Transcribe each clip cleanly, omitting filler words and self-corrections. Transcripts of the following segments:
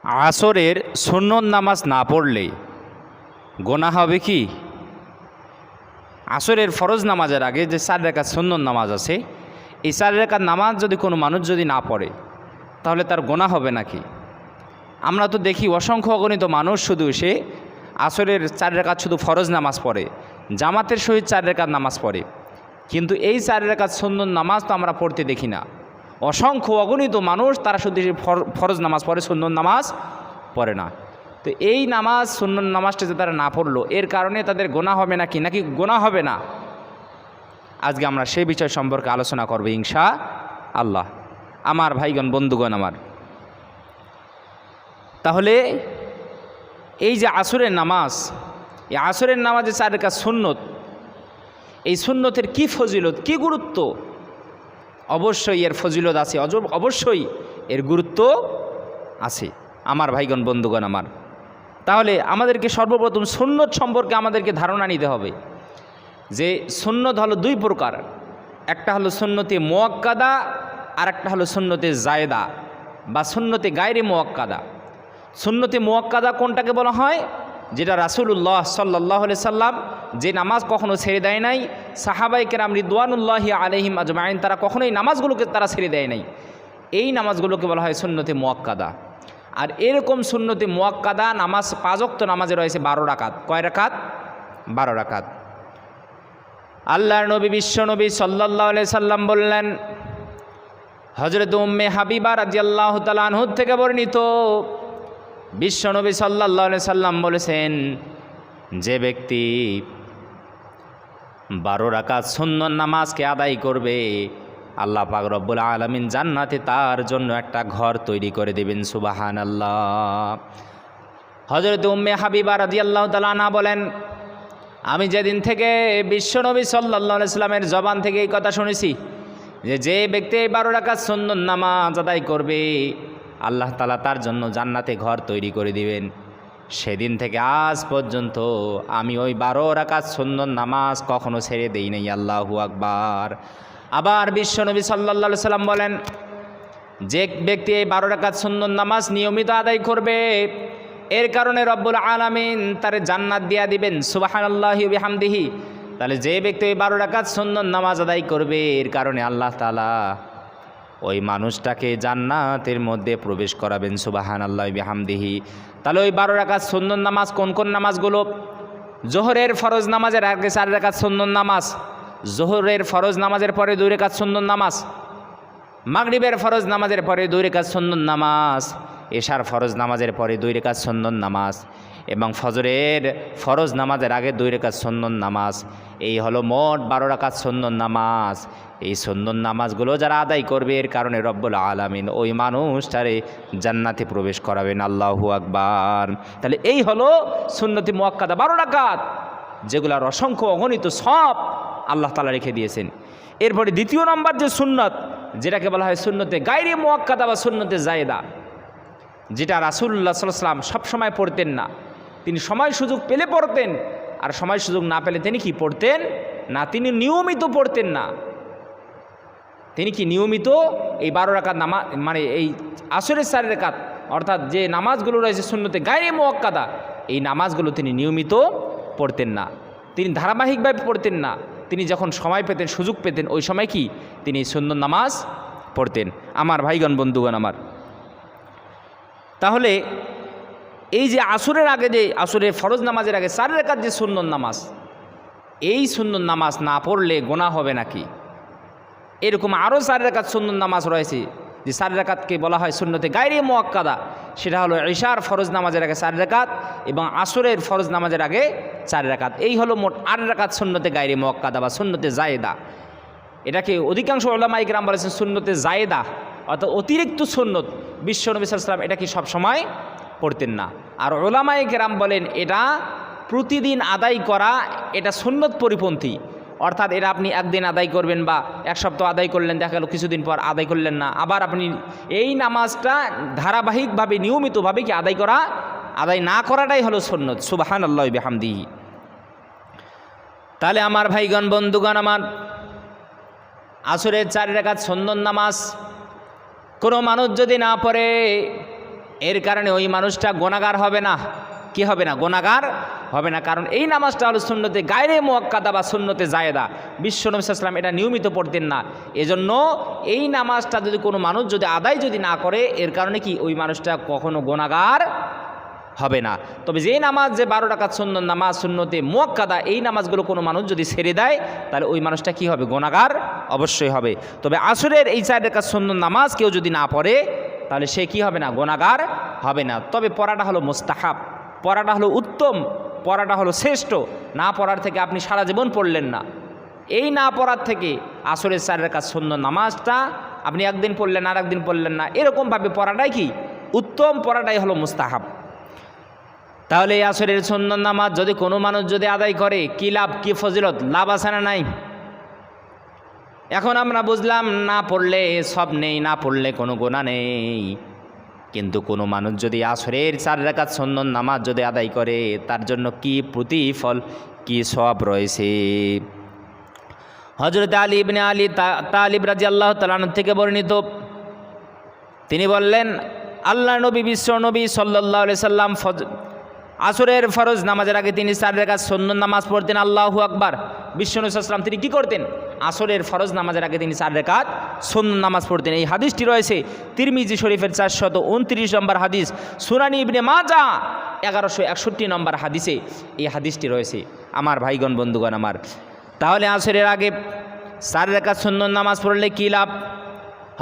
আসরের সুন্নত নামাজ না পড়লে গোনা হবে কি? আসরের ফরজ নামাজের আগে যে 4 রাকাত সুন্নত নামাজ আছে, এই 4 রাকাত নামাজ যদি কোনো মানুষ যদি না পড়ে তাহলে তার গোনা হবে নাকি? আমরা তো দেখি অসংখ্য অগণিত মানুষ শুধু সে আসরের 4 রাকাত শুধু ফরজ নামাজ পড়ে, জামাতের সহিত 4 রাকাত নামাজ পড়ে, কিন্তু এই 4 রাকাত সুন্নত নামাজ তো আমরা পড়তে দেখি না। অসংখ্য অগণিত মানুষ তারা শুধু ফরজ নামাজ পড়ে, সুন্নত নামাজ পড়ে না। তো এই নামাজ সুন্নত নামাজটা যে তারা না পড়লো, এর কারণে তাদের গোনা হবে নাকি গোনা হবে না? আজকে আমরা সেই বিষয় সম্পর্কে আলোচনা করব ইনশাআল্লাহ। আমার ভাইগণ, বন্ধুগণ আমার, তাহলে এই যে আসরের নামাজ, এই আসরের নামাজে 4 রাকাত সুন্নত, এই সুন্নতের কি ফজিলত, কি গুরুত্ব? অবশ্যই এর ফজিলত আছে, অবশ্যই এর গুরুত্ব আছে আমার ভাইগণ, বন্ধুগণ আমার। তাহলে আমাদেরকে সর্বপ্রথম সুন্নত সম্পর্কে আমাদেরকে ধারণা নিতে হবে যে সুন্নত হলো 2 প্রকার। একটা হলো সুন্নতে মুআক্কাদা, আর একটা হলো সুন্নতে জায়েদা বা সুন্নতে গায়রে মুআক্কাদা। সুন্নতে মুআক্কাদা কোনটাকে বলা হয়? যেটা রাসূলুল্লাহ সাল্লাল্লাহু আলাইহি সাল্লাম যে নামাজ কখনো ছেড়ে দেয় নাই, সাহাবায়ে কেরাম রিদওয়ানুল্লাহি আলাইহিম আজমাইন তারা কখনোই নামাজগুলোকে তারা ছেড়ে দেয় নাই, এই নামাজগুলোকে বলা হয় সুন্নতে মুআক্কাদা। আর এরকম সুন্নতে মুআক্কাদা নামাজ 5 ওয়াক্ত নামাজে রয়েছে 12 রাকাত। কয় রাকাত? 12 রাকাত। আল্লাহর নবী বিশ্বনবী সাল্লাল্লাহু আলাইহি সাল্লাম বললেন, হযরত উম্মে হাবিবা রাদিয়াল্লাহু তাআলা আনহা থেকে বর্ণিত, বিশ্বনবী সাল্লাল্লাহু আলাইহি সাল্লাম বলেছেন, যে ব্যক্তি 12 রাকাত সুন্নত নামাজকে আদায় করবে, আল্লাহ পাক রব্বুল আলামিন জান্নাতে তার জন্য একটা ঘর তৈরি করে দেবেন। সুবহানাল্লাহ। হযরত উম্মে হাবিবা রাদিয়াল্লাহু তাআলা আনহা বলেন, আমি যেদিন থেকে বিশ্বনবী সাল্লাল্লাহু আলাইহি সাল্লামের জবান থেকে এই কথা শুনেছি যে ব্যক্তি 12 রাকাত সুন্নত নামাজ আদায় করবে, আল্লাহ তাআলা তার জন্য জান্নাতে ঘর তৈরি করে দিবেন, সেদিন থেকে আজ পর্যন্ত আমি ওই 12 রাকাত সুন্নত নামাজ কখনো ছেড়ে দেই নাই। আল্লাহু আকবার। আবার বিশ্বনবী সাল্লাল্লাহু আলাইহি সাল্লাম বলেন, যে ব্যক্তি এই 12 রাকাত সুন্নত নামাজ নিয়মিত আদায় করবে, এর কারণে রব্বুল আলামিন তার জান্নাত দিয়া দিবেন। সুবহানাল্লাহি ওয়া বিহামদিহি। তাহলে যে ব্যক্তি এই 12 রাকাত সুন্নত নামাজ আদায় করবে, এর কারণে আল্লাহ তাআলা ওই মানুষটাকে জান্নাতের মধ্যে প্রবেশ করাবেন। সুবহানাল্লাহি ওয়া বিহামদিহি। তাহলে ওই 12 রাকাত সুন্নত নামাজ কোন কোন নামাজগুলো? জোহরের ফরজ নামাজের আগে 4 রাকাত সুন্নত নামাজ, জোহরের ফরজ নামাজের পরে 2 রাকাত সুন্নত নামাজ, মাগরিবের ফরজ নামাজের পরে 2 রাকাত সুন্নত নামাজ, এশার ফরজ নামাজের পরে 2 রাকাত সুন্নত নামাজ, এবং ফজরের ফরজ নামাজের আগে 2 রাকাত সুন্নত নামাজ। এই হলো মোট 12 রাকাত সুন্নত নামাজ। এই সুন্নত নামাজগুলো যারা আদায় করবে, এর কারণে রব্বুল আলামিন ওই মানুষটারে জান্নাতে প্রবেশ করাবেন। আল্লাহু আকবার। তাহলে এই হলো সুন্নতি মুআক্কাদা 12 রাকাত, যেগুলার অসংখ্য অগণিত সব আল্লাহ তাআলা রেখে দিয়েছেন। এরপরে দ্বিতীয় নম্বর যে সুন্নত, যেটাকে বলা হয় সুন্নতে গায়রে মুআক্কাদা বা সুন্নতে জায়েদা, যেটা রাসূলুল্লাহ সাল্লাল্লাহু আলাইহি ওয়াসাল্লাম সবসময় পড়তেন না, তিনি সময় সুযোগ পেলে পড়তেন, আর সময় সুযোগ না পেলে তিনি কি পড়তেন না, তিনি নিয়মিত পড়তেন না। তিনি কি নিয়মিত এই 12 রাকাত নামাজ, মানে এই আসরের 4 রাকাত, অর্থাৎ যে নামাজগুলো রয়েছে সুন্নতে গায়রে মুআক্কাদা, এই নামাজগুলো তিনি নিয়মিত পড়তেন না, তিনি ধারাবাহিকভাবে পড়তেন না। তিনি যখন সময় পেতেন, সুযোগ পেতেন, ওই সময় কি তিনি সুন্নত নামাজ পড়তেন। আমার ভাইগণ, বন্ধুগণ আমার, তাহলে এই যে আসরের আগে, যে আসরের ফরজ নামাজের আগে 4 রাকাত যে সুন্নত নামাজ, এই সুন্নত নামাজ না পড়লে গোনা হবে নাকি? এরকম আরও 4 রাকাত সুন্নত নামাজ রয়েছে, যে 4 রাকাতকে বলা হয় সুন্নতে গায়রে মুআক্কাদা। সেটা হলো ইশার ফরজ নামাজের আগে 4 রাকাত এবং আসরের ফরজ নামাজের আগে 4 রাকাত। এই হলো মোট 8 রাকাত সুন্নতে গায়রে মুআক্কাদা বা সুন্নতে জায়েদা। এটাকে অধিকাংশ উলামায়ে কেরাম বলেছেন সুন্নতে জায়েদা, অর্থাৎ অতিরিক্ত সুন্নত। বিশ্বনবী সাল্লাল্লাহু আলাইহি ওয়াসাল্লাম এটা কি সবসময় পড়তেন না। আর উলামায়ে কেরাম বলেন এটা প্রতিদিন আদায় করা, এটা সুন্নত পরিপন্থী, অর্থাৎ এটা আপনি একদিন আদায় করবেন বা এক সপ্তাহ আদায় করলেন, দেখা গেল কিছুদিন পর আদায় করলেন না, আবার আপনি এই নামাজটা ধারাবাহিকভাবে নিয়মিতভাবে কি আদায় না করাটাই হলো সুন্নত। সুবহানাল্লাহি ওয়া বিহামদিহি। তাহলে আমার ভাইগণ, বন্ধুগণ আমার, আসরের 4 রাকাত সুন্নত নামাজ কোনো মানুষ যদি না পড়ে, এর কারণে ওই মানুষটা গুনাহগার হবে না। কি হবে না? গুনাহগার হবে না। কারণ এই নামাজটা হলো সুন্নতে গায়রে মুআক্কাদা বা সুন্নতে জায়েদা। বিশ্বনবী সাল্লাল্লাহু আলাইহি ওয়াসাল্লাম এটা নিয়মিত পড়তেন না। এজন্য এই নামাজটা যদি কোনো মানুষ যদি আদায় যদি না করে, এর কারণে কি ওই মানুষটা কখনো গুনাহগার হবে না। তবে যেই নামাজ যে 12 রাকাত সুন্নত নামাজ সুন্নতে মুআক্কাদা, এই নামাজগুলো কোনো মানুষ যদি ছেড়ে দেয়, তাহলে ওই মানুষটা কি হবে? গুনাহগার অবশ্যই হবে। তবে আসরের এই 4 রাকাত সুন্নত নামাজ কেউ যদি না পড়ে, তাহলে সে কি হবে না? গুনাহগার হবে না। তবে পড়াটা হলো মুস্তাহাব, পড়াটা হলো উত্তম, পড়াটা হলো শ্রেষ্ঠ। না পড়ার থেকে আপনি সারা জীবন পড়লেন না, এই না পড়ার থেকে আসরের 4 রাকাত সুন্নত নামাজটা আপনি একদিন পড়লেন আর একদিন পড়লেন না, এরকমভাবে পড়াটাই কি উত্তম, পড়াটাই হলো মুস্তাহাব। তাহলে এই আসরের সুন্নত নামাজ যদি কোনো মানুষ যদি আদায় করে, কি লাভ, কি ফজিলত, লাভ আছে না নাই? এখন আমরা বুঝলাম না পড়লে সব নেই, না পড়লে কোনো গুনাহ নেই। কিন্তু কোনো মানুষ যদি আসরের 4 রাকাত সুন্নত নামাজ যদি আদায় করে, তার জন্য কি প্রতিফল, কি সওয়াব রয়েছে। হযরত আলী ইবনে আলী তালিব রাদিয়াল্লাহু তাআলা আনহু থেকে বর্ণিত, তিনি বললেন, আল্লাহ নবী বিশ্ব নবী সাল্লাল্লাহু আলাইহি সাল্লাম আসরের ফরজ নামাজের আগে তিনি 4 রাকাত সুন্নত নামাজ পড়তেন। আল্লাহু আকবার। বিশ্বনবী সাল্লাল্লাহু আলাইহি ওয়াসাল্লাম তিনি কি করতেন? আসরের ফরজ নামাজের আগে তিনি 4 রাকাত সুন্নত নামাজ পড়তেন। এই হাদিসটি রয়েছে তিরমিজি শরীফের 429 নম্বর হাদিস, সুনানি ইবনে মাজাহ 1161 নম্বর হাদিসে এই হাদিসটি রয়েছে। আমার ভাইগণ বন্ধুগণ আমার, তাহলে আসরের আগে 4 রাকাত সুন্নত নামাজ পড়লে কী লাভ?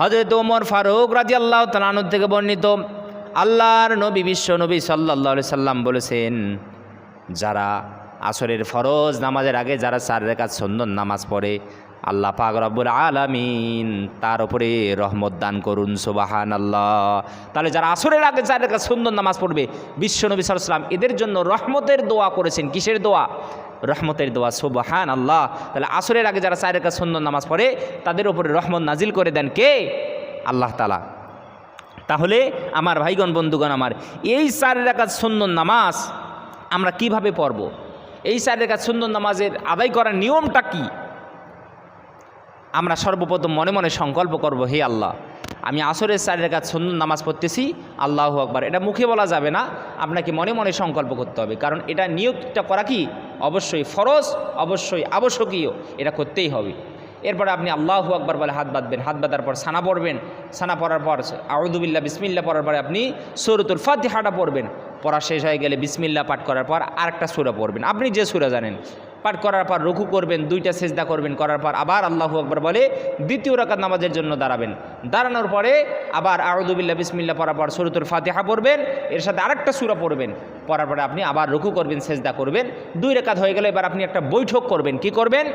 হযরত ওমর ফারুক রাদিয়াল্লাহু তাআলা আনহু থেকে বর্ণিত, আল্লাহর নবী বিশ্ব নবী সাল্লাল্লাহু আলাইহি সাল্লাম বলেছেন, যারা আসরের ফরজ নামাজের আগে যারা 4 রাকাত সুন্নত নামাজ পড়ে, আল্লাহ পাক রব্বুল আলামিন তার উপরে রহমত দান করুন, সুবহানাল্লাহ। তাহলে যারা আসরের আগে 4 রাকাত সুন্নত নামাজ পড়বে, বিশ্ব নবী সাল্লাল্লাহু আলাইহি সাল্লাম এদের জন্য রহমতের দোয়া করেছেন। কিসের দোয়া? রহমতের দোয়া, সুবহানাল্লাহ। তাহলে আসরের আগে যারা 4 রাকাত সুন্নত নামাজ পড়ে, তাদের উপরে রহমত নাজিল করে দেন কে? আল্লাহ তাআলা। তাহলে আমার ভাইগণ বন্ধুগণ আমার, এই 4 রাকাত সুন্নত নামাজ আমরা কিভাবে পড়ব? এই 4 রাকাত সুন্নত নামাজের আদায় করার নিয়মটা কি? আমরা সর্বপ্রথম মনে মনে সংকল্প করব, হে আল্লাহ, আমি আসরের 4 রাকাত সুন্নত নামাজ পড়তেছি, আল্লাহু আকবার। এটা মুখে বলা যাবে না, আপনাকে মনে মনে সংকল্প করতে হবে। কারণ এটা নিয়তটা করা কি অবশ্যই ফরজ, অবশ্যই আবশ্যকীয়, এটা করতেই হবে। এরপরে আপনি আল্লাহু আকবার বলে হাত বাঁধবেন, হাত বাঁধার পর সানা পড়বেন, সানা পড়ার পর আউযু বিল্লাহ বিসমিল্লাহ পড়ার পরে আপনি সূরাতুল ফাতিহাটা পড়বেন। পড়া শেষ হয়ে গেলে বিসমিল্লাহ পাঠ করার পর আরেকটা সূরা পড়বেন, আপনি যে সূরা জানেন। পাঠ করার পর রুকু করবেন, 2টা সিজদা করবেন, করার পর আবার আল্লাহু আকবার বলে 2য় রাকাত নামাজের জন্য দাঁড়াবেন। দাঁড়ানোর পরে আবার আউযু বিল্লাহ বিসমিল্লাহ পড়ার পর সূরাতুল ফাতিহা পড়বেন, এর সাথে আরেকটা সূরা পড়বেন। পড়ার পরে আপনি আবার রুকু করবেন, সিজদা করবেন। 2 রাকাত হয়ে গেলে এবার আপনি একটা বৈঠক করবেন। কি করবেন?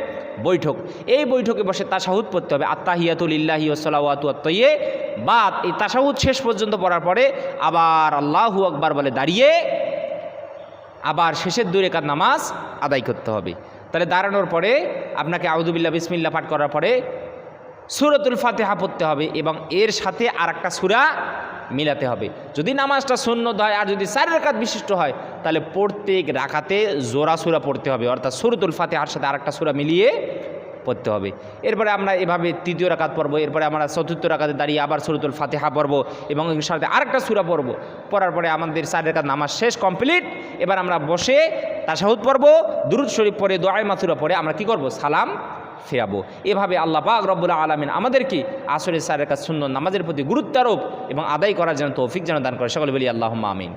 বৈঠক। এই বৈঠকে বসে তাশাহুদ পড়তে হবে, আত্তাহিয়াতু লিল্লাহি ওয়াস সালাওয়াতু আত-তাইয়্যিবাত। এই তাশাহুদ শেষ পর্যন্ত পড়ার পরে আবার আল্লাহু আকবার বলে দাঁড়িয়ে আবার শেষের 2 রাকাত নামাজ আদায় করতে হবে। তাহলে দাঁড়ানোর পরে আপনাকে আউযু বিল্লাহ বিসমিল্লাহ পাঠ করার পরে সূরাতুল ফাতিহা পড়তে হবে এবং এর সাথে আরেকটা সূরা মিলাতে হবে। যদি নামাজটা সুন্নত হয় আর যদি 4 রাকাত বিশিষ্ট হয়, তাহলে প্রত্যেক রাকাতে জোড়া সূরা পড়তে হবে, অর্থাৎ সূরাতুল ফাতিহার সাথে আরেকটা সূরা মিলিয়ে পড়তে হবে। এরপরে আমরা এভাবে 3য় রাকাত পড়ব, এরপরে আমরা 4র্থ রাকাতে দাঁড়িয়ে আবার সূরাতুল ফাতিহা পড়ব এবং এর সাথে আরেকটা সূরা পড়ব। পড়ার পরে আমাদের 4 রাকাত নামাজ শেষ, কমপ্লিট। এবার আমরা বসে তাশাহুদ পড়ব, দুরূদ শরীফ পড়ে, দোয়া মাসুরা পড়ে আমরা কি করব? সালাম ফিরাবো। এভাবে আল্লাহ পাক রব্বুল আলামিন আমাদেরকে আসরের 4 রাকাত সুন্নত নামাজের প্রতি গুরুত্ব আরোপ এবং আদায় করার জন্য তৌফিক যেন দান করে। সকলে বলি আল্লাহুম্মা আমিন।